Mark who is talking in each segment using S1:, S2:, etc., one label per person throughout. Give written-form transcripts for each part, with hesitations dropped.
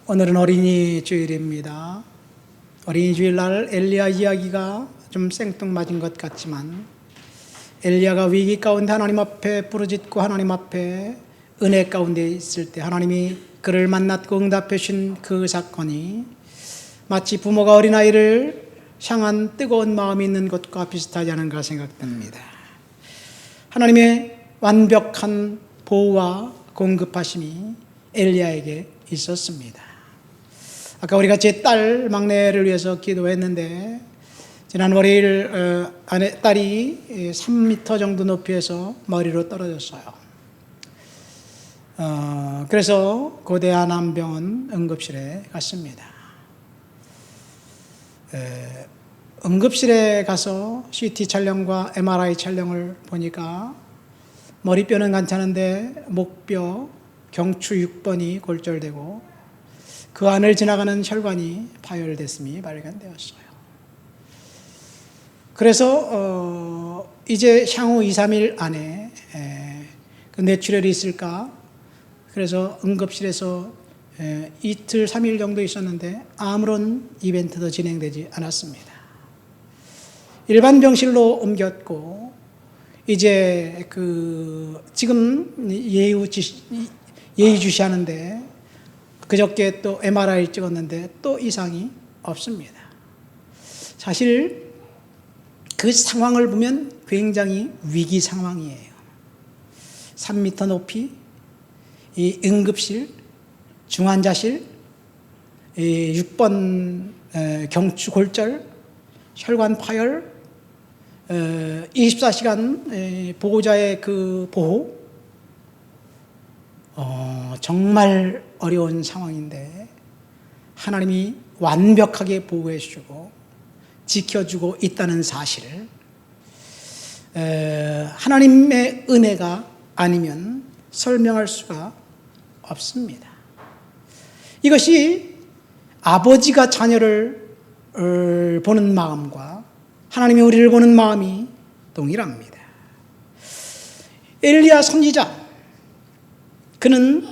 S1: 오늘은 어린이 주일입니다. 어린이 주일날 엘리야 이야기가 좀 생뚱맞은 것 같지만 엘리야가 위기 가운데 하나님 앞에 부르짖고 하나님 앞에 은혜 가운데 있을 때 하나님이 그를 만났고 응답해 주신 그 사건이 마치 부모가 어린아이를 향한 뜨거운 마음이 있는 것과 비슷하지 않은가 생각됩니다. 하나님의 완벽한 보호와 공급하심이 엘리야에게 있었습니다. 아까 우리가 제 딸 막내를 위해서 기도했는데 지난 월요일 딸이 3m 정도 높이에서 머리로 떨어졌어요. 그래서 고대한 암병원 응급실에 갔습니다. 응급실에 가서 CT 촬영과 MRI 촬영을 보니까 머리뼈는 괜찮은데 목뼈 경추 6번이 골절되고 그 안을 지나가는 혈관이 파열됐음이 발견되었어요. 그래서 이제 향후 2, 3일 안에 그 뇌출혈이 있을까? 그래서 응급실에서 이틀, 3일 정도 있었는데 아무런 이벤트도 진행되지 않았습니다. 일반 병실로 옮겼고 이제 지금 예의주시하는데 그저께 또 MRI 찍었는데 또 이상이 없습니다. 사실 그 상황을 보면 굉장히 위기 상황이에요. 3m 높이, 이 응급실, 중환자실, 6번 경추 골절, 혈관 파열, 24시간 보호자의 그 보호, 정말 어려운 상황인데 하나님이 완벽하게 보호해 주고 지켜주고 있다는 사실을 하나님의 은혜가 아니면 설명할 수가 없습니다. 이것이 아버지가 자녀를 보는 마음과 하나님이 우리를 보는 마음이 동일합니다. 엘리야 선지자, 그는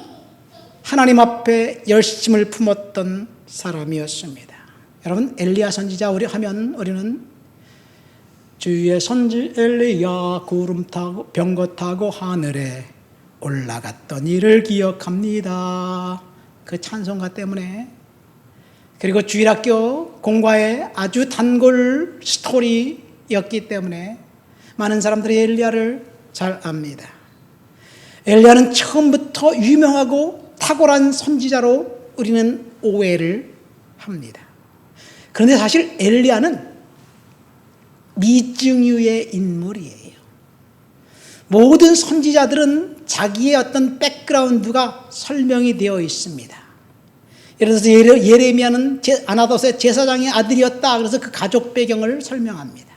S1: 하나님 앞에 열심을 품었던 사람이었습니다. 여러분, 엘리야 선지자 하면 우리는 주의 선지 엘리야 구름 타고 병거 타고 하늘에 올라갔던 일을 기억합니다. 그 찬송가 때문에, 그리고 주일학교 공과의 아주 단골 스토리였기 때문에 많은 사람들이 엘리야를 잘 압니다. 엘리야는 처음부터 유명하고 탁월한 선지자로 우리는 오해를 합니다. 그런데 사실 엘리야는 미증유의 인물이에요. 모든 선지자들은 자기의 어떤 백그라운드가 설명이 되어 있습니다. 예를 들어서 예레미야는 아나돗의 제사장의 아들이었다. 그래서 그 가족 배경을 설명합니다.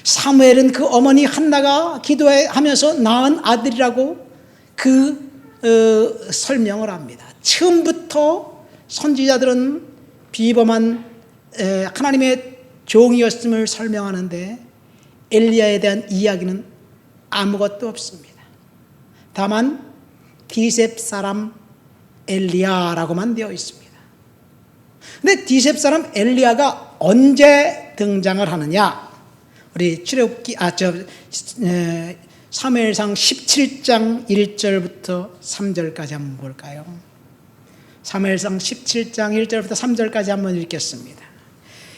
S1: 사무엘은 그 어머니 한나가 기도하면서 낳은 아들이라고 설명을 합니다. 처음부터 선지자들은 비범한 하나님의 종이었음을 설명하는데 엘리야에 대한 이야기는 아무것도 없습니다. 다만 디셉 사람 엘리야라고만 되어 있습니다. 근데 디셉 사람 엘리야가 언제 등장을 하느냐? 우리 사무엘상 17장 1절부터 3절까지 한번 볼까요? 사무엘상 17장 1절부터 3절까지 한번 읽겠습니다.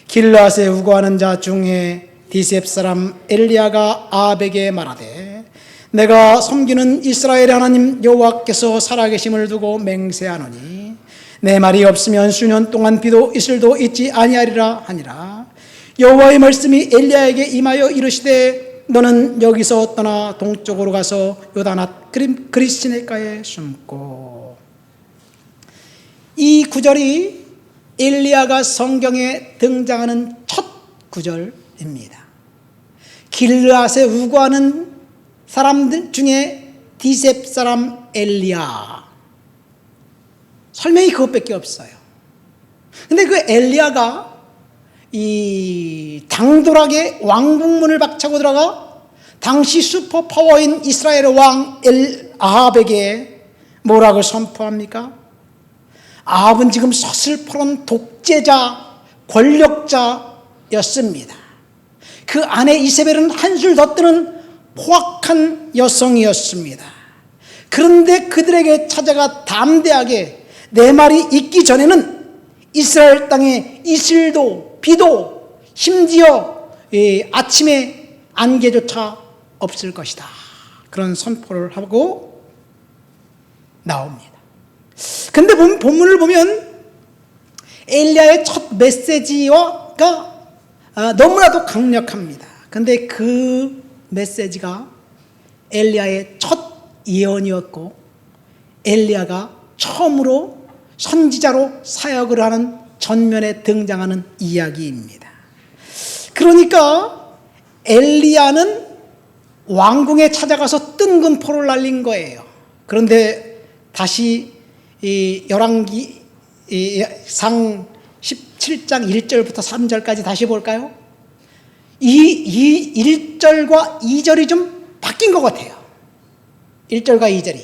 S1: 길르앗에 우거하는 자 중에 디셉 사람 엘리야가 아합에게 말하되 내가 섬기는 이스라엘의 하나님 여호와께서 살아계심을 두고 맹세하노니 내 말이 없으면 수년 동안 비도 이슬도 있지 아니하리라 하니라. 여호와의 말씀이 엘리야에게 임하여 이르시되 너는 여기서 떠나 동쪽으로 가서 요단앗 그리스네가에 숨고. 이 구절이 엘리야가 성경에 등장하는 첫 구절입니다. 길르앗에 우거하는 사람들 중에 디셉 사람 엘리야, 설명이 그것밖에 없어요. 근데 그 엘리야가 이 당돌하게 왕궁문을 박차고 들어가 당시 슈퍼파워인 이스라엘의 왕 아합에게 뭐라고 선포합니까? 아합은 지금 서슬퍼런 독재자, 권력자였습니다. 그 아내 이세벨은 한술 더 뜨는 포악한 여성이었습니다. 그런데 그들에게 찾아가 담대하게 내 말이 있기 전에는 이스라엘 땅에 이슬도 비도 심지어 아침에 안개조차 없을 것이다. 그런 선포를 하고 나옵니다. 그런데 본문을 보면 엘리야의 첫 메시지가 너무나도 강력합니다. 그런데 그 메시지가 엘리야의 첫 예언이었고 엘리야가 처음으로 선지자로 사역을 하는 전면에 등장하는 이야기입니다. 그러니까 엘리야는 왕궁에 찾아가서 뜬금포를 날린 거예요. 그런데 다시 열왕기 상 17장 1절부터 3절까지 다시 볼까요? 이 1절과 2절이 좀 바뀐 것 같아요. 1절과 2절이.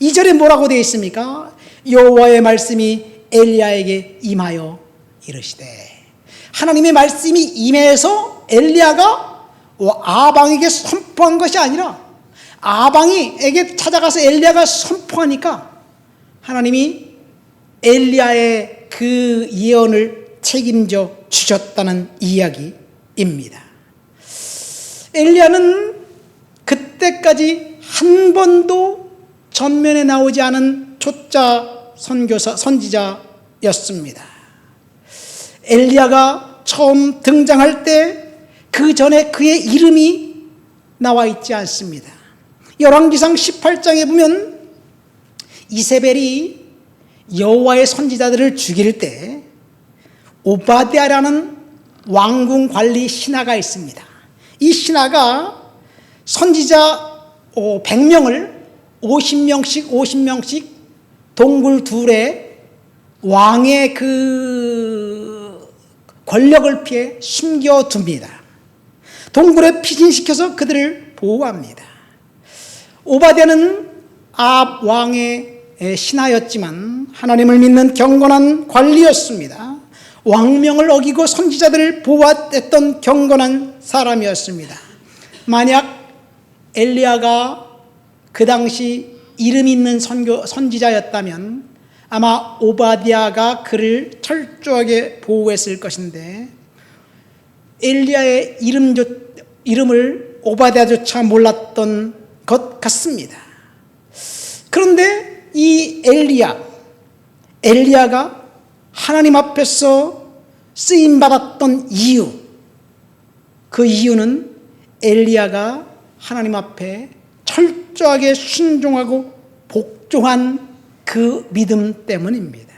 S1: 2절에 뭐라고 되어 있습니까? 여호와의 말씀이 엘리야에게 임하여 이르시되. 하나님의 말씀이 임해서 엘리야가 아방에게 선포한 것이 아니라 아방에게 찾아가서 엘리야가 선포하니까 하나님이 엘리야의 그 예언을 책임져 주셨다는 이야기입니다. 엘리야는 그때까지 한 번도 전면에 나오지 않은 초짜 선지자였습니다. 엘리야가 처음 등장할 때 그 전에 그의 이름이 나와 있지 않습니다. 열왕기상 18장에 보면 이세벨이 여호와의 선지자들을 죽일 때 오바댜라는 왕궁 관리 신하가 있습니다. 이 신하가 선지자 100명을 50명씩 동굴 둘에 왕의 그 권력을 피해 숨겨둡니다. 동굴에 피신시켜서 그들을 보호합니다. 오바댜는 아합 왕의 신하였지만 하나님을 믿는 경건한 관리였습니다. 왕명을 어기고 선지자들을 보호했던 경건한 사람이었습니다. 만약 엘리야가 그 당시 이름 있는 선지자였다면 아마 오바댜가 그를 철저하게 보호했을 것인데 엘리야의 이름을 오바댜조차 몰랐던 것 같습니다. 그런데 이 엘리야가 하나님 앞에서 쓰임받았던 이유, 그 이유는 엘리야가 하나님 앞에 철저하게 순종하고 복종한 그 믿음 때문입니다.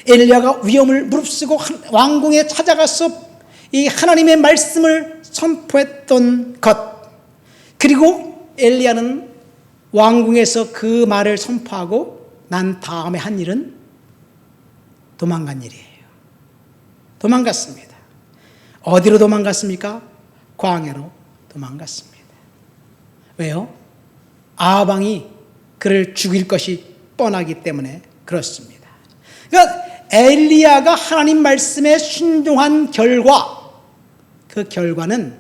S1: 엘리야가 위험을 무릅쓰고 왕궁에 찾아가서 이 하나님의 말씀을 선포했던 것, 그리고 엘리야는 왕궁에서 그 말을 선포하고 난 다음에 한 일은 도망간 일이에요. 도망갔습니다. 어디로 도망갔습니까? 광야로 도망갔습니다. 왜요? 아방이 그를 죽일 것이 뻔하기 때문에 그렇습니다. 그러니까 엘리야가 하나님 말씀에 순종한 결과, 그 결과는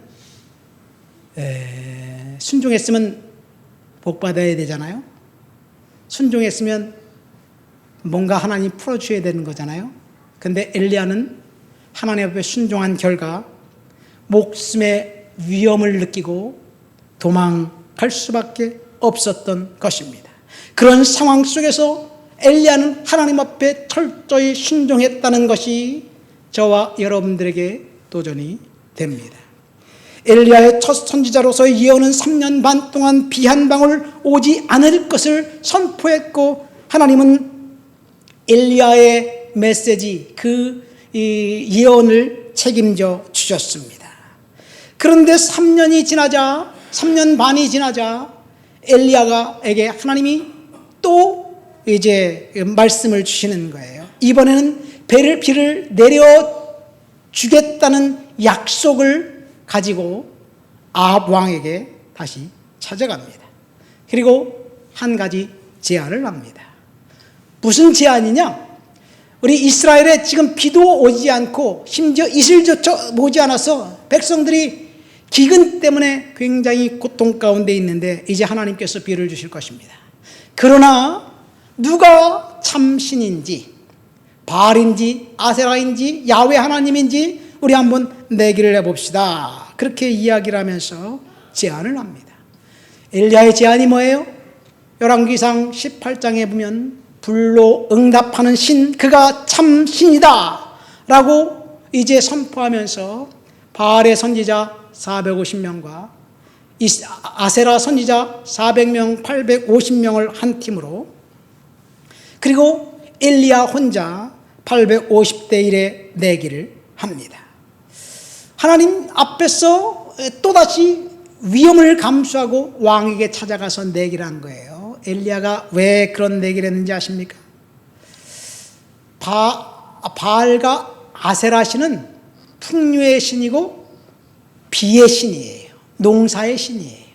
S1: 순종했으면 복 받아야 되잖아요. 순종했으면 뭔가 하나님 풀어줘야 되는 거잖아요. 근데 엘리야는 하나님 앞에 순종한 결과 목숨의 위험을 느끼고 도망갈 수밖에 없었던 것입니다. 그런 상황 속에서 엘리야는 하나님 앞에 철저히 순종했다는 것이 저와 여러분들에게 도전이 됩니다. 엘리야의 첫 선지자로서의 예언은 3년 반 동안 비 한 방울 오지 않을 것을 선포했고 하나님은 엘리야의 메시지, 그 예언을 책임져 주셨습니다. 그런데 3년 반이 지나자 엘리야에게 하나님이 또 이제 말씀을 주시는 거예요. 이번에는 비를 내려 주겠다는 약속을 가지고 아합 왕에게 다시 찾아갑니다. 그리고 한 가지 제안을 합니다. 무슨 제한이냐? 우리 이스라엘에 지금 비도 오지 않고 심지어 이슬조차 오지 않아서 백성들이 기근 때문에 굉장히 고통 가운데 있는데 이제 하나님께서 비를 주실 것입니다. 그러나 누가 참 신인지, 바알인지 아세라인지 야훼 하나님인지 우리 한번 내기를 해봅시다. 그렇게 이야기를 하면서 제안을 합니다. 엘리야의 제안이 뭐예요? 열왕기상 18장에 보면 불로 응답하는 신, 그가 참 신이다 라고 이제 선포하면서 바알의 선지자 450명과 아세라 선지자 400명, 850명을 한 팀으로, 그리고 엘리야 혼자 850대 1의 내기를 합니다. 하나님 앞에서 또다시 위험을 감수하고 왕에게 찾아가서 내기를 한 거예요. 엘리야가 왜 그런 내기를 했는지 아십니까? 바알과 아세라 신은 풍류의 신이고 비의 신이에요. 농사의 신이에요.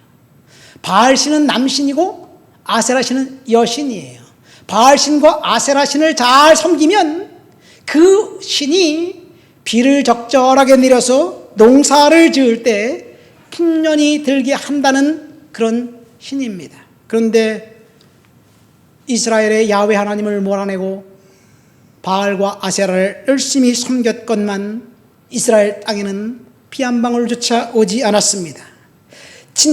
S1: 바알 신은 남신이고 아세라 신은 여신이에요. 바알 신과 아세라 신을 잘 섬기면 그 신이 비를 적절하게 내려서 농사를 지을 때 풍년이 들게 한다는 그런 신입니다. 그런데 이스라엘의 야훼 하나님을 몰아내고 바알과 아세라를 열심히 섬겼건만 이스라엘 땅에는 피 한 방울조차 오지 않았습니다.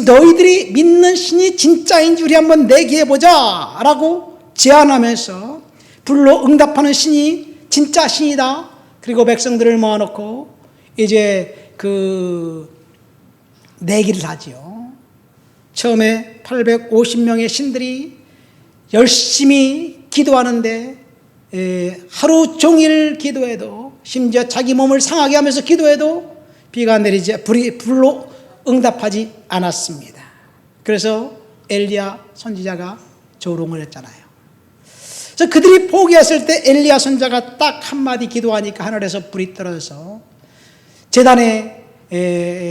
S1: 너희들이 믿는 신이 진짜인지 우리 한번 내기해보자 라고 제안하면서 불로 응답하는 신이 진짜 신이다. 그리고 백성들을 모아놓고 이제 그 내기를 하지요. 처음에 850명의 신들이 열심히 기도하는데 하루 종일 기도해도, 심지어 자기 몸을 상하게 하면서 기도해도 비가 내리지, 불로 응답하지 않았습니다. 그래서 엘리야 선지자가 조롱을 했잖아요. 그래서 그들이 포기했을 때 엘리야 선지자가 딱 한마디 기도하니까 하늘에서 불이 떨어져서 제단의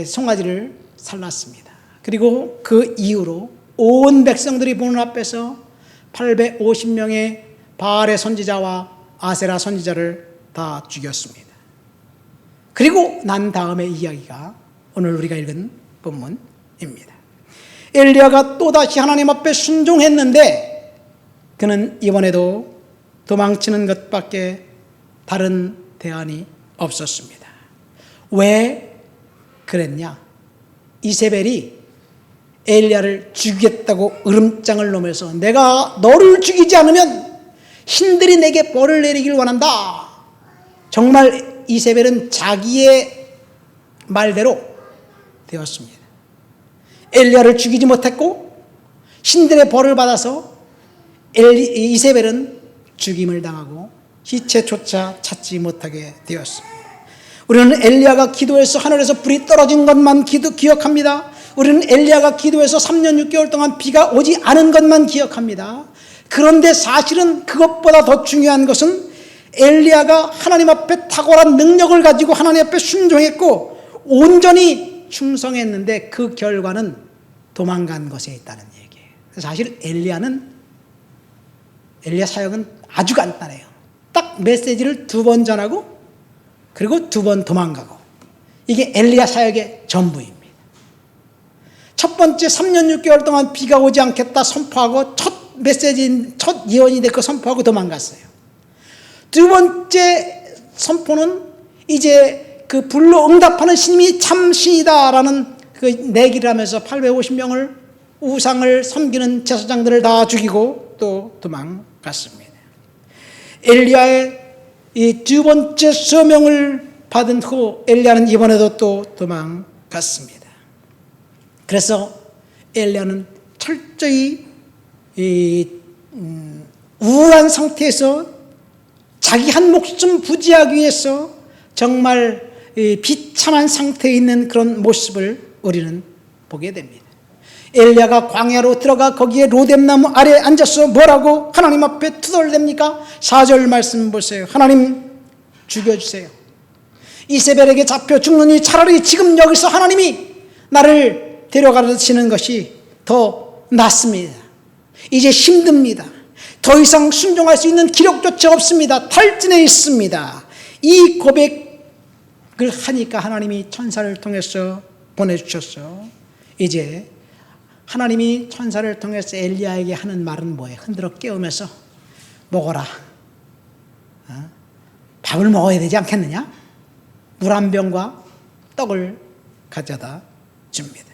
S1: 송아지를 살랐습니다. 그리고 그 이후로 온 백성들이 보는 앞에서 850명의 바알의 선지자와 아세라 선지자를 다 죽였습니다. 그리고 난 다음의 이야기가 오늘 우리가 읽은 본문입니다. 엘리야가 또다시 하나님 앞에 순종했는데 그는 이번에도 도망치는 것밖에 다른 대안이 없었습니다. 왜 그랬냐? 이세벨이 엘리야를 죽이겠다고 으름장을 놓으면서 내가 너를 죽이지 않으면 신들이 내게 벌을 내리길 원한다. 정말 이세벨은 자기의 말대로 되었습니다. 엘리야를 죽이지 못했고 신들의 벌을 받아서 이세벨은 죽임을 당하고 시체조차 찾지 못하게 되었습니다. 우리는 엘리야가 기도해서 하늘에서 불이 떨어진 것만 기억합니다. 우리는 엘리야가 기도해서 3년 6개월 동안 비가 오지 않은 것만 기억합니다. 그런데 사실은 그것보다 더 중요한 것은 엘리야가 하나님 앞에 탁월한 능력을 가지고 하나님 앞에 순종했고 온전히 충성했는데 그 결과는 도망간 것에 있다는 얘기예요. 사실 엘리야 사역은 아주 간단해요. 딱 메시지를 2번 전하고 그리고 2번 도망가고, 이게 엘리야 사역의 전부입니다. 첫 번째 3년 6개월 동안 비가 오지 않겠다 선포하고 첫 예언이 됐고 선포하고 도망갔어요. 두 번째 선포는 이제 그 불로 응답하는 신이 참 신이다라는 그 내기를 하면서 850명을 우상을 섬기는 제사장들을 다 죽이고 또 도망갔습니다. 엘리야의 이 두 번째 서명을 받은 후 엘리야는 이번에도 또 도망갔습니다. 그래서 엘리야는 철저히 우울한 상태에서 자기 한 목숨 부지하기 위해서 정말 비참한 상태에 있는 그런 모습을 우리는 보게 됩니다. 엘리야가 광야로 들어가 거기에 로뎀나무 아래에 앉아서 뭐라고 하나님 앞에 투덜댑니까? 4절 말씀 보세요. 하나님 죽여주세요. 이세벨에게 잡혀 죽느니 차라리 지금 여기서 하나님이 나를 데려가시는 것이 더 낫습니다. 이제 힘듭니다. 더 이상 순종할 수 있는 기력조차 없습니다. 탈진해 있습니다. 이 고백을 하니까 하나님이 천사를 통해서 보내주셨어. 이제 하나님이 천사를 통해서 엘리야에게 하는 말은 뭐예요? 흔들어 깨우면서 먹어라. 밥을 먹어야 되지 않겠느냐? 물 한 병과 떡을 가져다 줍니다.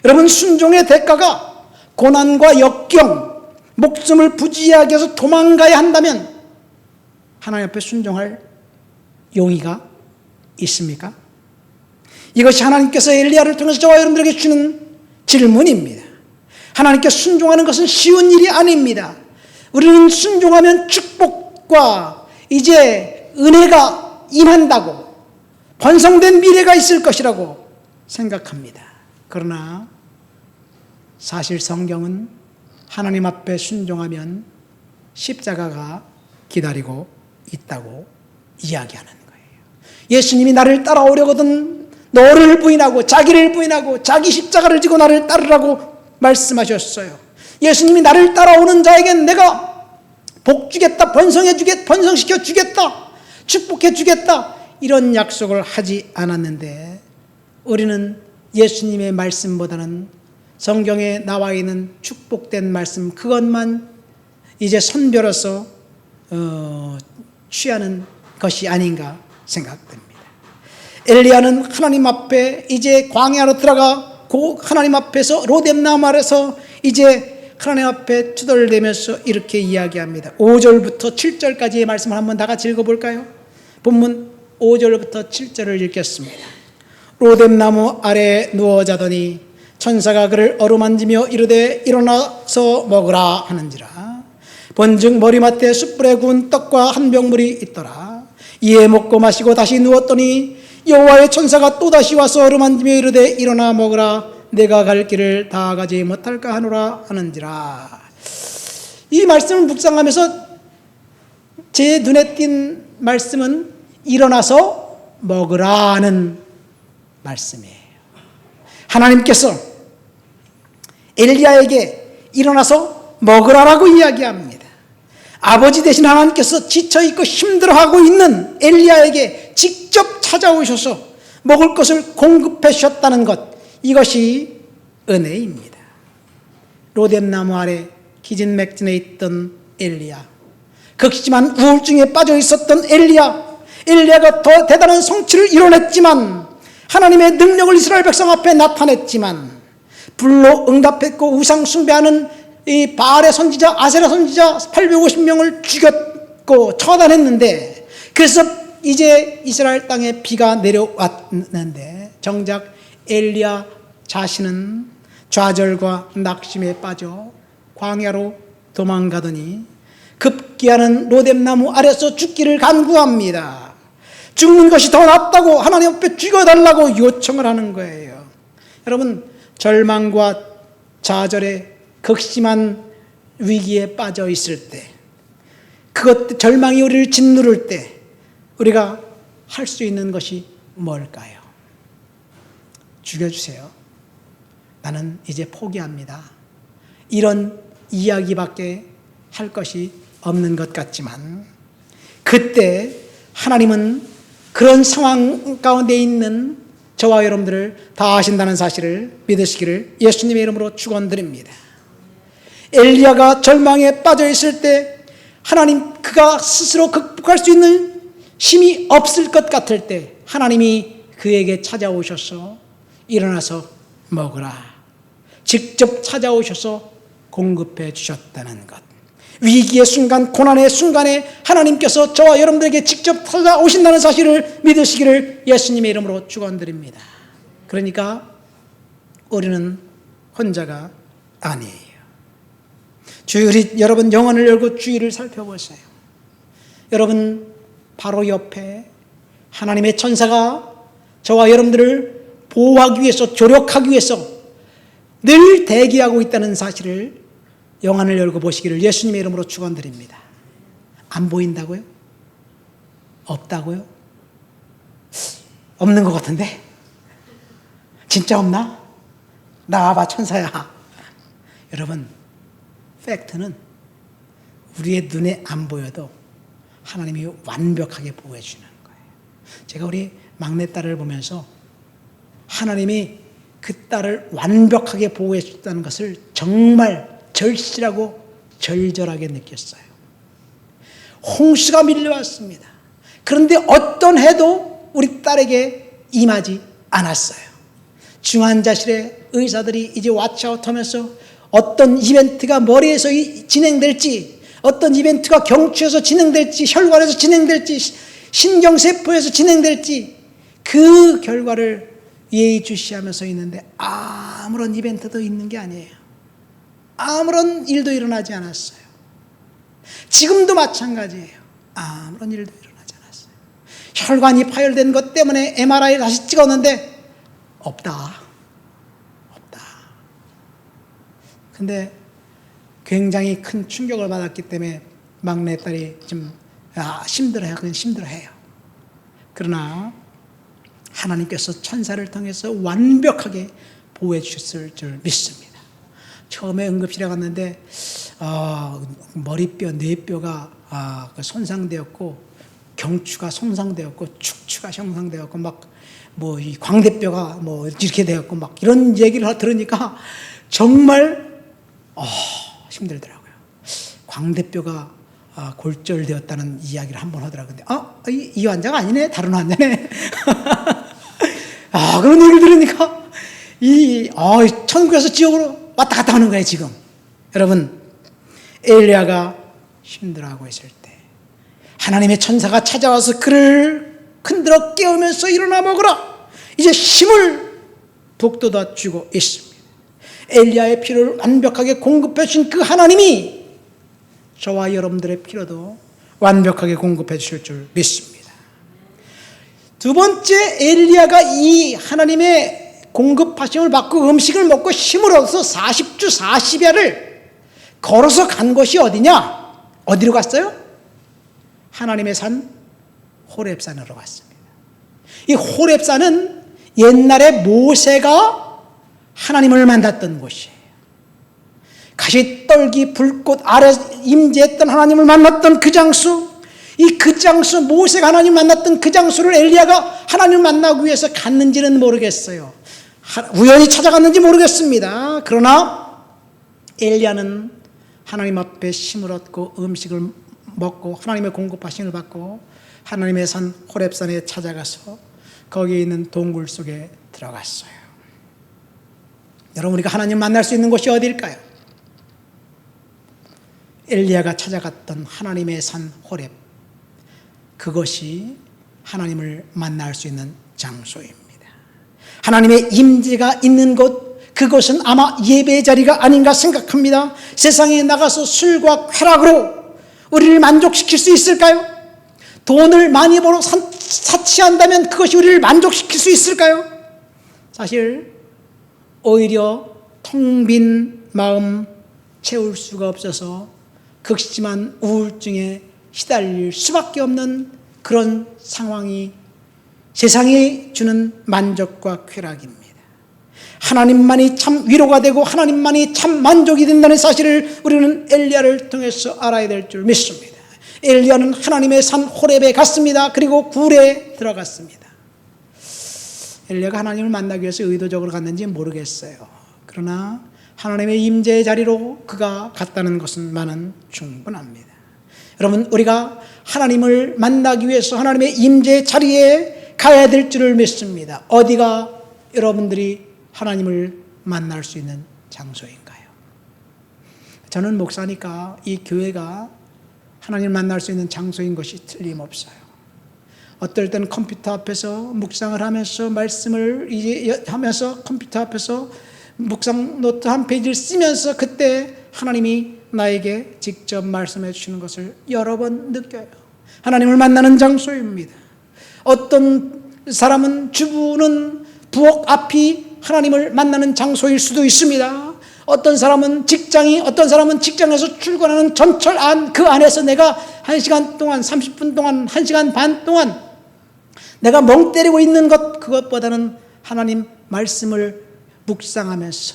S1: 여러분, 순종의 대가가 고난과 역경, 목숨을 부지하게 해서 도망가야 한다면 하나님 앞에 순종할 용의가 있습니까? 이것이 하나님께서 엘리야를 통해서 저와 여러분들에게 주는 질문입니다. 하나님께 순종하는 것은 쉬운 일이 아닙니다. 우리는 순종하면 축복과 이제 은혜가 임한다고, 번성된 미래가 있을 것이라고 생각합니다. 그러나 사실 성경은 하나님 앞에 순종하면 십자가가 기다리고 있다고 이야기하는 거예요. 예수님이 나를 따라오려거든 너를 부인하고 자기를 부인하고 자기 십자가를 지고 나를 따르라고 말씀하셨어요. 예수님이 나를 따라오는 자에겐 내가 복 주겠다, 번성시켜 주겠다, 축복해 주겠다, 이런 약속을 하지 않았는데 우리는 예수님의 말씀보다는 성경에 나와 있는 축복된 말씀 그것만 이제 선별해서 취하는 것이 아닌가 생각됩니다. 엘리야는 하나님 앞에 이제 광야로 들어가 하나님 앞에서 로뎀나무 아래서 이제 하나님 앞에 투덜대면서 이렇게 이야기합니다. 5절부터 7절까지의 말씀을 한번 다 같이 읽어볼까요? 본문 5절부터 7절을 읽겠습니다. 로뎀나무 아래에 누워 자더니 천사가 그를 어루만지며 이르되 일어나서 먹으라 하는지라. 본즉 머리맡에 숯불에 구운 떡과 한 병물이 있더라. 이에 먹고 마시고 다시 누웠더니 여호와의 천사가 또다시 와서 어루만지며 이르되 일어나 먹으라. 내가 갈 길을 다 가지 못할까 하노라 하는지라. 이 말씀을 묵상하면서 제 눈에 띈 말씀은 일어나서 먹으라는 말씀이에요. 하나님께서 엘리야에게 일어나서 먹으라라고 이야기합니다. 아버지 되신 하나님께서 지쳐있고 힘들어하고 있는 엘리야에게 직접 찾아오셔서 먹을 것을 공급해 주셨다는 것, 이것이 은혜입니다. 로뎀나무 아래 기진맥진해 있던 엘리야, 극심한 우울증에 빠져 있었던 엘리야가 더 대단한 성취를 이뤄냈지만, 하나님의 능력을 이스라엘 백성 앞에 나타냈지만, 불로 응답했고 우상 숭배하는 이 바알의 선지자, 아세라 선지자 850명을 죽였고 처단했는데, 그래서 이제 이스라엘 땅에 비가 내려왔는데 정작 엘리야 자신은 좌절과 낙심에 빠져 광야로 도망가더니 급기야는 로뎀나무 아래서 죽기를 간구합니다. 죽는 것이 더 낫다고 하나님 앞에 죽여달라고 요청을 하는 거예요. 여러분, 절망과 좌절에 극심한 위기에 빠져 있을 때, 절망이 우리를 짓누를 때 우리가 할 수 있는 것이 뭘까요? 죽여주세요. 나는 이제 포기합니다. 이런 이야기밖에 할 것이 없는 것 같지만, 그때 하나님은 그런 상황 가운데 있는 저와 여러분들을 다 아신다는 사실을 믿으시기를 예수님의 이름으로 축원드립니다. 엘리야가 절망에 빠져 있을 때, 하나님 그가 스스로 극복할 수 있는 힘이 없을 것 같을 때 하나님이 그에게 찾아오셔서 일어나서 먹으라, 직접 찾아오셔서 공급해 주셨다는 것. 위기의 순간, 고난의 순간에 하나님께서 저와 여러분들에게 직접 찾아오신다는 사실을 믿으시기를 예수님의 이름으로 축원드립니다. 그러니까 우리는 혼자가 아니에요. 주일이, 여러분 영혼을 열고 주위를 살펴보세요. 여러분 바로 옆에 하나님의 천사가 저와 여러분들을 보호하기 위해서, 조력하기 위해서 늘 대기하고 있다는 사실을 영안을 열고 보시기를 예수님의 이름으로 축원드립니다. 안 보인다고요? 없다고요? 없는 것 같은데? 진짜 없나? 나와봐 천사야. 여러분, 팩트는 우리의 눈에 안 보여도 하나님이 완벽하게 보호해 주는 거예요. 제가 우리 막내딸을 보면서 하나님이 그 딸을 완벽하게 보호해 줬다는 것을 정말 절실하고 절절하게 느꼈어요. 홍수가 밀려왔습니다. 그런데 어떤 해도 우리 딸에게 임하지 않았어요. 중환자실에 의사들이 이제 왓츠아웃 하면서 어떤 이벤트가 머리에서 진행될지, 어떤 이벤트가 경추에서 진행될지, 혈관에서 진행될지, 신경세포에서 진행될지 그 결과를 예의주시하면서 있는데 아무런 이벤트도 있는 게 아니에요. 아무런 일도 일어나지 않았어요. 지금도 마찬가지예요. 아무런 일도 일어나지 않았어요. 혈관이 파열된 것 때문에 MRI를 다시 찍었는데 없다. 근데 굉장히 큰 충격을 받았기 때문에 막내딸이 좀 힘들어해요. 그러나 하나님께서 천사를 통해서 완벽하게 보호해 주셨을 줄 믿습니다. 처음에 응급실에 갔는데 머리뼈, 뇌뼈가 손상되었고 경추가 손상되었고 축추가 손상되었고 이 광대뼈가 이렇게 되었고 이런 얘기를 들으니까 정말 힘들더라고요. 광대뼈가 골절되었다는 이야기를 한번 하더라고요. 근데 이 환자가 아니네, 다른 환자네. 그런 얘기를 들으니까 천국에서 지옥으로 왔다 갔다 하는 거예요. 지금 여러분, 엘리야가 힘들어하고 있을 때 하나님의 천사가 찾아와서 그를 흔들어 깨우면서 일어나 먹으라, 이제 힘을 북돋아 주고 있습니다. 엘리야의 피를 완벽하게 공급해 주신 그 하나님이 저와 여러분들의 필요도 완벽하게 공급해 주실 줄 믿습니다. 두 번째, 엘리야가 이 하나님의 공급하심을 받고 음식을 먹고 힘을 얻어서 40주 40야를 걸어서 간 곳이 어디냐? 어디로 갔어요? 하나님의 산 호렙산으로 갔습니다. 이 호렙산은 옛날에 모세가 하나님을 만났던 곳이에요. 가시떨기 불꽃 아래 임재했던 하나님을 만났던 그 장소, 그 장소, 모세가 하나님 만났던 그 장소를 엘리야가 하나님을 만나기 위해서 갔는지는 모르겠어요. 우연히 찾아갔는지 모르겠습니다. 그러나 엘리야는 하나님 앞에 힘을 얻고 음식을 먹고 하나님의 공급하심을 받고 하나님의 산 호렙산에 찾아가서 거기에 있는 동굴 속에 들어갔어요. 여러분, 우리가 하나님 만날 수 있는 곳이 어디일까요? 엘리야가 찾아갔던 하나님의 산 호렙, 그것이 하나님을 만날 수 있는 장소입니다. 하나님의 임재가 있는 곳, 그것은 아마 예배의 자리가 아닌가 생각합니다. 세상에 나가서 술과 쾌락으로 우리를 만족시킬 수 있을까요? 돈을 많이 벌어 사치한다면 그것이 우리를 만족시킬 수 있을까요? 사실 오히려 텅 빈 마음 채울 수가 없어서 극심한 우울증에 시달릴 수밖에 없는 그런 상황이 세상이 주는 만족과 쾌락입니다. 하나님만이 참 위로가 되고 하나님만이 참 만족이 된다는 사실을 우리는 엘리야를 통해서 알아야 될 줄 믿습니다. 엘리야는 하나님의 산 호렙에 갔습니다. 그리고 굴에 들어갔습니다. 엘리야가 하나님을 만나기 위해서 의도적으로 갔는지 모르겠어요. 그러나 하나님의 임재의 자리로 그가 갔다는 것은 나는 충분합니다. 여러분, 우리가 하나님을 만나기 위해서 하나님의 임재의 자리에 가야 될 줄을 믿습니다. 어디가 여러분들이 하나님을 만날 수 있는 장소인가요? 저는 목사니까 이 교회가 하나님을 만날 수 있는 장소인 것이 틀림없어요. 어떨 때는 컴퓨터 앞에서 묵상을 하면서 말씀을 하면서 컴퓨터 앞에서 묵상 노트 한 페이지를 쓰면서 그때 하나님이 나에게 직접 말씀해 주시는 것을 여러 번 느껴요. 하나님을 만나는 장소입니다. 어떤 사람은 주부는 부엌 앞이 하나님을 만나는 장소일 수도 있습니다. 어떤 사람은 어떤 사람은 직장에서 출근하는 전철 안, 그 안에서 내가 1시간 동안, 30분 동안, 1시간 반 동안 내가 멍 때리고 있는 것, 그것보다는 하나님 말씀을 묵상하면서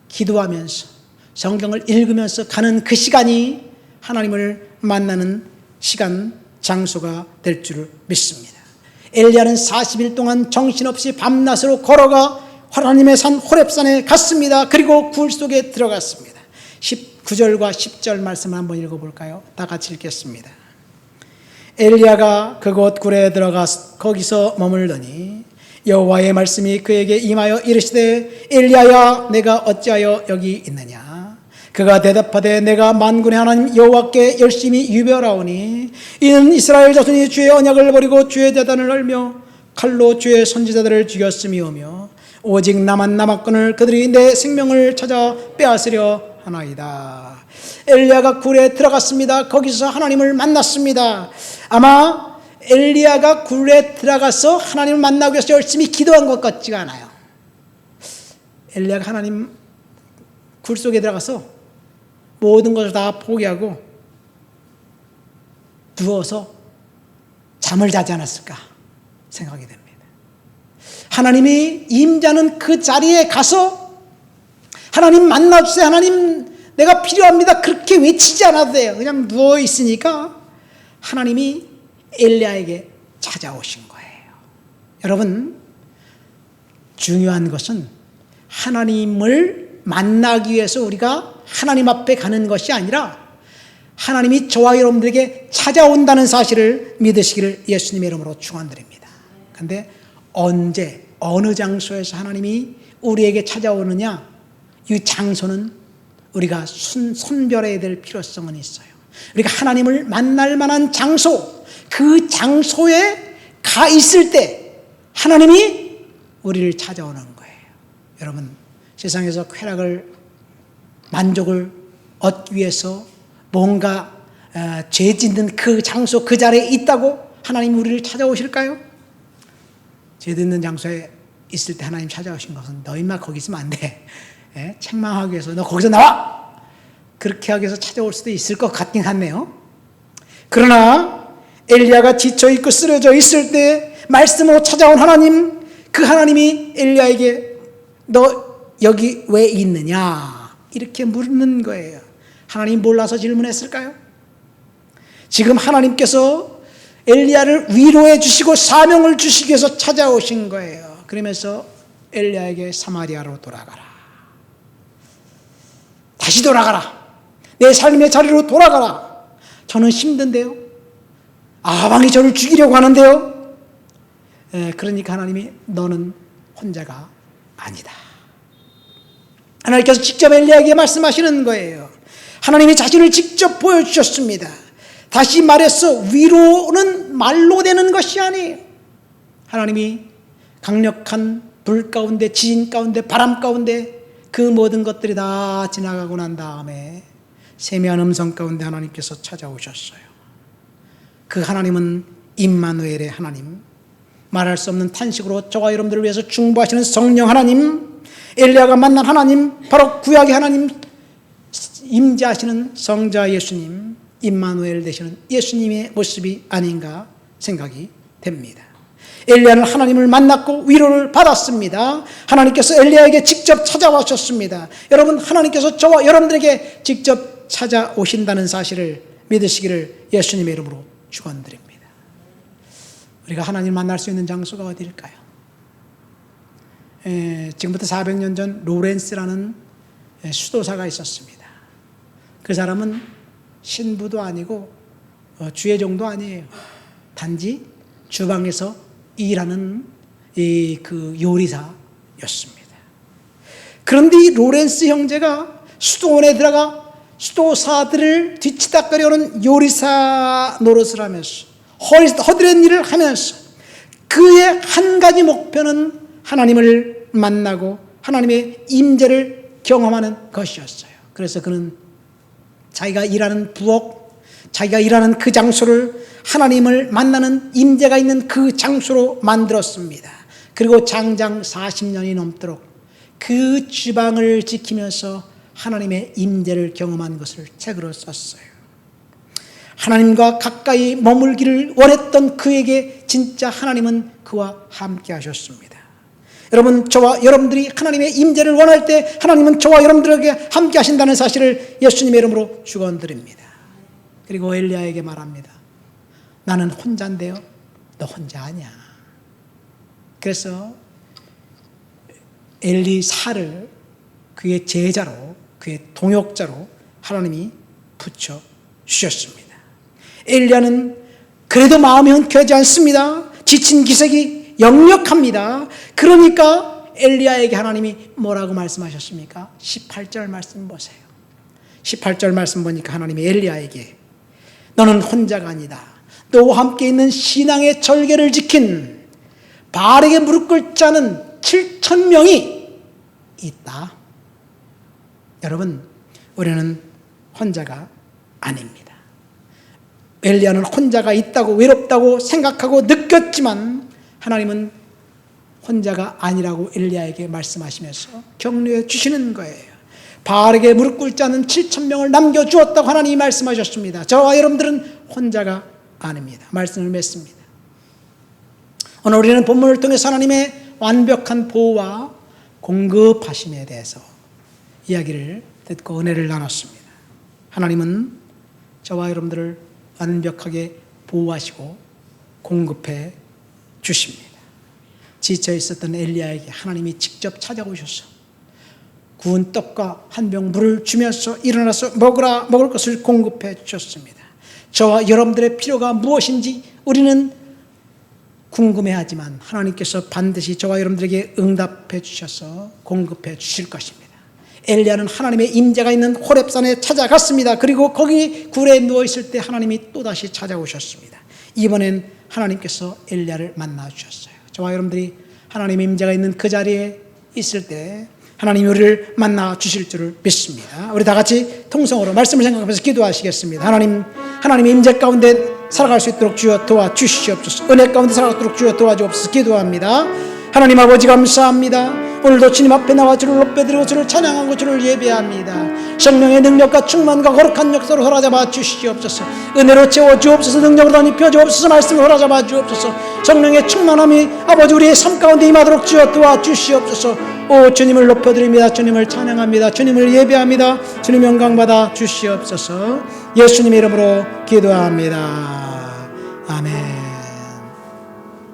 S1: 기도하면서 성경을 읽으면서 가는 그 시간이 하나님을 만나는 시간, 장소가 될 줄을 믿습니다. 엘리야는 40일 동안 정신없이 밤낮으로 걸어가 하나님의 산 호렙산에 갔습니다. 그리고 굴 속에 들어갔습니다. 9절과 10절 말씀을 한번 읽어볼까요? 다 같이 읽겠습니다. 엘리야가 그곳 굴에 들어가 거기서 머물더니 여호와의 말씀이 그에게 임하여 이르시되 엘리야야 내가 어찌하여 여기 있느냐. 그가 대답하되 내가 만군의 하나님 여호와께 열심히 유별하오니 이는 이스라엘 자손이 주의 언약을 버리고 주의 제단을 헐며 칼로 주의 선지자들을 죽였음이오며 오직 나만 남았거늘 그들이 내 생명을 찾아 빼앗으려 하나이다. 엘리야가 굴에 들어갔습니다. 거기서 하나님을 만났습니다. 아마 엘리야가 굴에 들어가서 하나님을 만나기 위해서 열심히 기도한 것 같지가 않아요. 엘리야가 하나님 굴 속에 들어가서 모든 것을 다 포기하고 누워서 잠을 자지 않았을까 생각이 됩니다. 하나님이 임자는 그 자리에 가서 하나님 만나주세요, 하나님 내가 필요합니다 그렇게 외치지 않아도 돼요. 그냥 누워있으니까 하나님이 엘리야에게 찾아오신 거예요. 여러분, 중요한 것은 하나님을 만나기 위해서 우리가 하나님 앞에 가는 것이 아니라 하나님이 저와 여러분들에게 찾아온다는 사실을 믿으시기를 예수님의 이름으로 축원드립니다. 그런데 언제 어느 장소에서 하나님이 우리에게 찾아오느냐, 이 장소는 우리가 선별해야 될 필요성은 있어요. 우리가 하나님을 만날 만한 장소, 그 장소에 가 있을 때 하나님이 우리를 찾아오는 거예요. 여러분, 세상에서 쾌락을, 만족을 얻기 위해서 뭔가 죄 짓는 그 장소, 그 자리에 있다고 하나님이 우리를 찾아오실까요? 죄 짓는 장소에 있을 때 하나님 찾아오신 것은 너 임마 거기 있으면 안 돼. 책망하기 위해서 너 거기서 나와! 그렇게 하기 위해서 찾아올 수도 있을 것 같긴 하네요. 그러나 엘리야가 지쳐있고 쓰러져 있을 때 말씀으로 찾아온 하나님, 그 하나님이 엘리야에게 너 여기 왜 있느냐 이렇게 묻는 거예요. 하나님 몰라서 질문했을까요? 지금 하나님께서 엘리야를 위로해 주시고 사명을 주시기 위해서 찾아오신 거예요. 그러면서 엘리야에게 사마리아로 돌아가라. 다시 돌아가라. 내 삶의 자리로 돌아가라. 저는 힘든데요. 아방이 저를 죽이려고 하는데요. 그러니까 하나님이 너는 혼자가 아니다. 하나님께서 직접 엘리야에게 말씀하시는 거예요. 하나님이 자신을 직접 보여주셨습니다. 다시 말해서 위로는 말로 되는 것이 아니에요. 하나님이 강력한 불 가운데, 지진 가운데, 바람 가운데 그 모든 것들이 다 지나가고 난 다음에 세미한 음성 가운데 하나님께서 찾아오셨어요. 그 하나님은 임마누엘의 하나님, 말할 수 없는 탄식으로 저와 여러분들을 위해서 중보하시는 성령 하나님, 엘리야가 만난 하나님, 바로 구약의 하나님, 임재하시는 성자 예수님, 임마누엘 되시는 예수님의 모습이 아닌가 생각이 됩니다. 엘리야는 하나님을 만났고 위로를 받았습니다. 하나님께서 엘리야에게 직접 찾아오셨습니다. 여러분, 하나님께서 저와 여러분들에게 직접 찾아오신다는 사실을 믿으시기를 예수님의 이름으로 축원드립니다. 우리가 하나님을 만날 수 있는 장소가 어디일까요? 지금부터 400년 전 로렌스라는 수도사가 있었습니다. 그 사람은 신부도 아니고 주의종도 아니에요. 단지 주방에서 일하는 그 요리사였습니다. 그런데 이 로렌스 형제가 수도원에 들어가 수도사들을 뒤치다거리는 요리사 노릇을 하면서 허드렛 일을 하면서 그의 한 가지 목표는 하나님을 만나고 하나님의 임재를 경험하는 것이었어요. 그래서 그는 자기가 일하는 부엌, 자기가 일하는 그 장소를 하나님을 만나는 임재가 있는 그 장소로 만들었습니다. 그리고 장장 40년이 넘도록 그 주방을 지키면서 하나님의 임재를 경험한 것을 책으로 썼어요. 하나님과 가까이 머물기를 원했던 그에게 진짜 하나님은 그와 함께 하셨습니다. 여러분, 저와 여러분들이 하나님의 임재를 원할 때 하나님은 저와 여러분들에게 함께 하신다는 사실을 예수님의 이름으로 축원드립니다. 그리고 엘리야에게 말합니다. 나는 혼자인데요. 너 혼자 아니야. 그래서 엘리사를 그의 제자로, 그의 동역자로 하나님이 붙여 주셨습니다. 엘리야는 그래도 마음이 흔쾌하지 않습니다. 지친 기색이 역력합니다. 그러니까 엘리야에게 하나님이 뭐라고 말씀하셨습니까? 18절 말씀 보세요. 18절 말씀 보니까 하나님이 엘리야에게 너는 혼자가 아니다. 너와 함께 있는 신앙의 절개를 지킨 바알에게 무릎 꿇지 않은 7,000명이 있다. 여러분, 우리는 혼자가 아닙니다. 엘리야는 혼자가 있다고 외롭다고 생각하고 느꼈지만 하나님은 혼자가 아니라고 엘리야에게 말씀하시면서 격려해 주시는 거예요. 바알에게 무릎 꿇지 않은 7,000명을 남겨주었다고 하나님이 말씀하셨습니다. 저와 여러분들은 혼자가 아닙니다. 말씀을 맺습니다. 오늘 우리는 본문을 통해서 하나님의 완벽한 보호와 공급하심에 대해서 이야기를 듣고 은혜를 나눴습니다. 하나님은 저와 여러분들을 완벽하게 보호하시고 공급해 주십니다. 지쳐 있었던 엘리야에게 하나님이 직접 찾아오셔서 구운 떡과 한 병 물을 주면서 일어나서 먹을 것을 공급해 주셨습니다. 저와 여러분들의 필요가 무엇인지 우리는 궁금해하지만 하나님께서 반드시 저와 여러분들에게 응답해 주셔서 공급해 주실 것입니다. 엘리야는 하나님의 임재가 있는 호렙산에 찾아갔습니다. 그리고 거기 굴에 누워있을 때 하나님이 또다시 찾아오셨습니다. 이번엔 하나님께서 엘리야를 만나 주셨어요. 저와 여러분들이 하나님의 임재가 있는 그 자리에 있을 때 하나님이 우리를 만나 주실 줄을 믿습니다. 우리 다 같이 통성으로 말씀을 생각하면서 기도하시겠습니다. 하나님의 임재 가운데 살아갈 수 있도록 주여 도와주시옵소서. 은혜 가운데 살아가도록 주여 도와주옵소서. 기도합니다. 하나님 아버지 감사합니다. 오늘도 주님 앞에 나와 주를 높여드리고 주를 찬양하고 주를 예배합니다. 성령의 능력과 충만과 거룩한 역사로 사로잡아 주시옵소서. 은혜로 채워 주옵소서. 능력으로 덧입혀 주옵소서. 말씀으로 사로잡아 주옵소서. 성령의 충만함이 아버지 우리의 삶 가운데 임하도록 주여 도와주시옵소서. 오 주님을 높여드립니다. 주님을 찬양합니다. 주님을 예배합니다. 주님 영광받아 주시옵소서. 예수님의 이름으로 기도합니다.